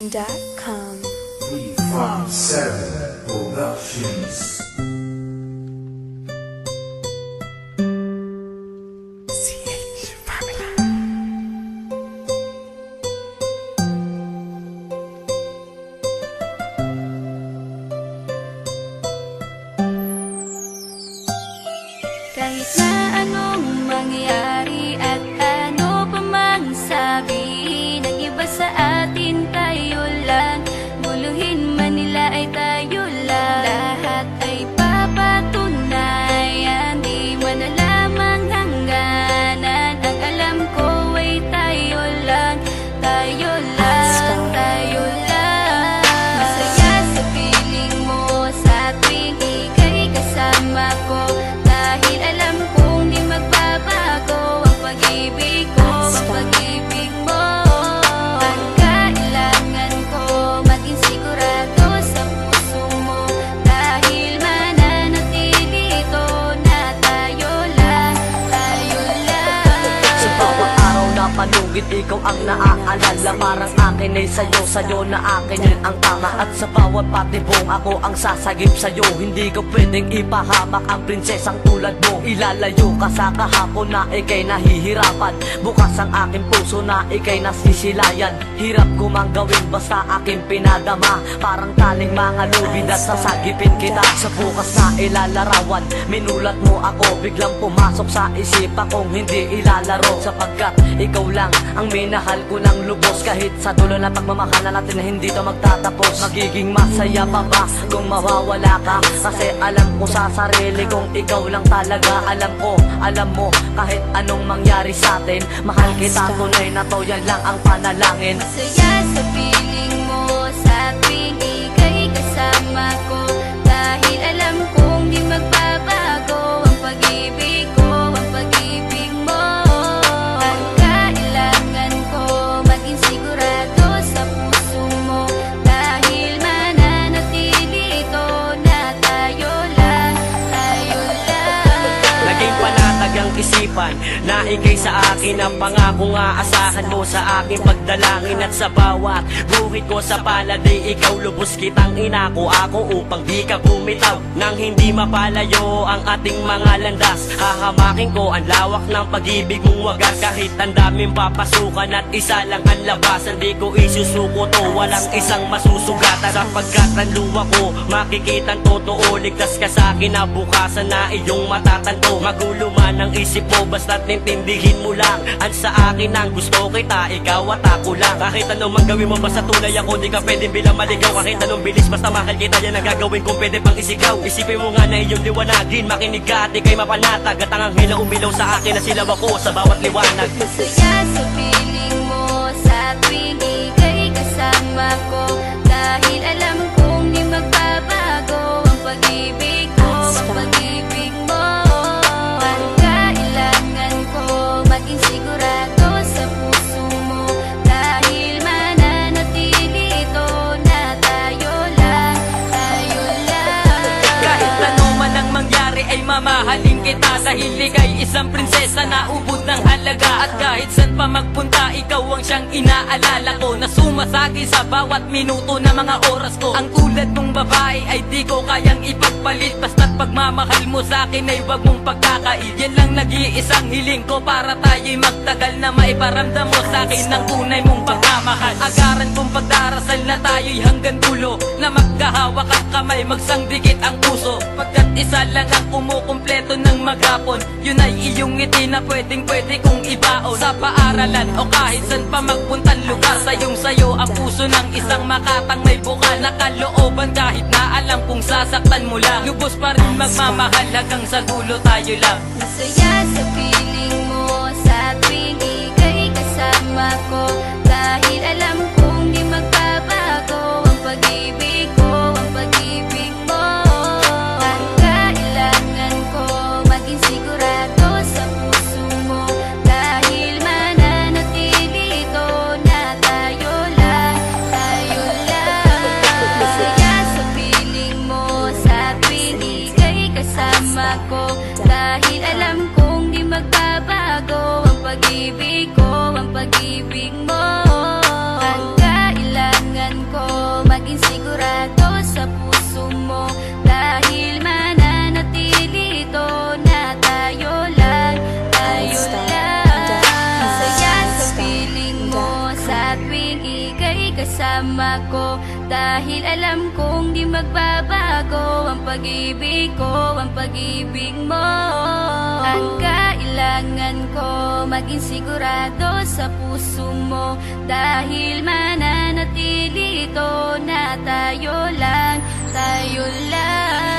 Com. 357 Productions. CH Family. Kahit na anong mangyari at ano pa mang sabihin ng iba sa atin, tayo lang. Guluhin man nila ay tayo lang. Lahat ay papatunayan, di man na lamang hangganan. Ang alam ko ay tayo lang, tayo lang, tayo lang. Masaya sa piling mo sa tuwing ika'y kasama ko, dahil alam kong di magbabago ang pag-ibig ko, ang pag-ibig mo. Ang kailangan ko maging sigurado sa puso mo, dahil mananatili ito na tayo lang, tayo lang. Sa bawat araw na panugid, ikaw ang naaalala. Parang akin ay sa'yo, sa'yo na akin yun ang tama. At sa bawat patibong, ako ang sasagip sa'yo. Hindi ko pwedeng ipahamak ang prinsesang tulad mo. Ilalayo ka sa kahapon na ikay nahihirapan. Bukas ang aking puso na ikay nasisilayan. Hirap ko mang gawin basta aking pinadama. Parang taling mga lubid at sasagipin kita. Sa bukas na ilalarawan, minulat mo ako. Biglang pumasok sa isipa kong hindi ilalaro. Sapagkat ikaw lang ang minahal ko ng lubos. Kahit sa dulo na pagmamahalan natin na hindi to magtatapos. Magiging masaya pa ba kung mawawala ka? Kasi alam ko sa sarili kong ikaw lang talaga. Alam mo, kahit anong mangyari sa atin, mahal kita, tunay na to, yan lang ang panalangin. Masaya sa piling mo sa tuwing ika'y kasama ko, dahil alam kong di magbabago ang pag-ibig ko, ang pag-ibig mo. Ang kailangan ko maging sigurado sa puso mo, dahil mananatili ito na tayo lang, tayo lang. Naging panatag ang isipan na ikay sa akin ang pangako nga asahan mo sa aking pagdalangin. At sa bawat guhit ko sa palad ay ikaw lubos kitang inako ako upang di ka bumitaw nang hindi mapalayo ang ating mga landas. Hahamakin ko ang lawak ng pag-ibig mong wagas. Kahit ang daming papasukan at isa lang ang labasan, di ko isusuko to, walang isang masusugatan. Sapagkat ang luwa ko makikitang totoo, ligtas ka sa akin na bukasan na iyong matatanto. Magulo man ang isip mo basta't nintindihin mo lang ang sa akin ang gusto kita, ikaw at ako lang. Kahit anong mang gawin mo basta tunay ako, di ka pwedeng bilang maligaw. Kahit anong bilis basta mahal kita, yan ang gagawin kung pwede pang isigaw. Isipin mo nga na iyong liwanagin, makinig ka at ikay mapanatag. At ang anghel na umilaw sa akin na silaw ako sa bawat liwanag. Masaya sa piling mo sa tuwing ika'y kasama ko, dahil alam kong di magbabago ang pag-ibig ko, ang pag-ibig mo. Ang kailangan ko maging sigurado sa puso mo, dahil mananatili ito na tayo lang, tayo lang. Kahit ano man ang mangyari ay mamahalin kita, dahil ika'y isang prinsesa na ubod ng halaga. At kahit saan pa magpunta, ikaw ang siyang inaalala ko, na sumasagi sa bawat minuto na mga oras ko. Ang tulad mong babae ay di ko kayang ipagpalit, basta't pagmamahal mo sa akin ay wag mong pagkakait. Yan lang nag-iisang hiling ko para tayo'y magtagal, na maiparamdam mo sa akin ng tunay mong pagmamahal. Agaran kong pagdarasal na tayo'y hanggang dulo, na magkahawak ang kamay, magsangdikit ang puso. Pagkat isa lang ang kumukumpleto ng maghapon, yun ay iyong ngiti na pwedeng kong ibaon. Sa paaralan o kahit saan pa magpuntang lugar, sayong sayo ang puso ng isang makatang may bukal na kalooban. Kahit na alam kung sasaktan mo lang, lubos pa rin magmamahal hanggang sa dulo tayo lang. Masaya sa piling mo sa tuwing ika'y kasama ko, dahil alam kong di magbabago ang pag-ibig ko, ang pag-ibig mo. Ang kailangan ko maging sigurado sa puso mo, dahil mananatili ito na tayo lang, tayo lang. Masaya sa piling mo sa tuwing ika'y kasama ko, dahil alam kong di magbabago ang pag-ibig ko, ang pag-ibig mo. kasama ko. Dahil alam kong di magbabago ang pag-ibig ko, ang pag-ibig mo. Ang kailangan ko, maging sigurado sa puso mo. Dahil mananatili ito na tayo lang, tayo lang.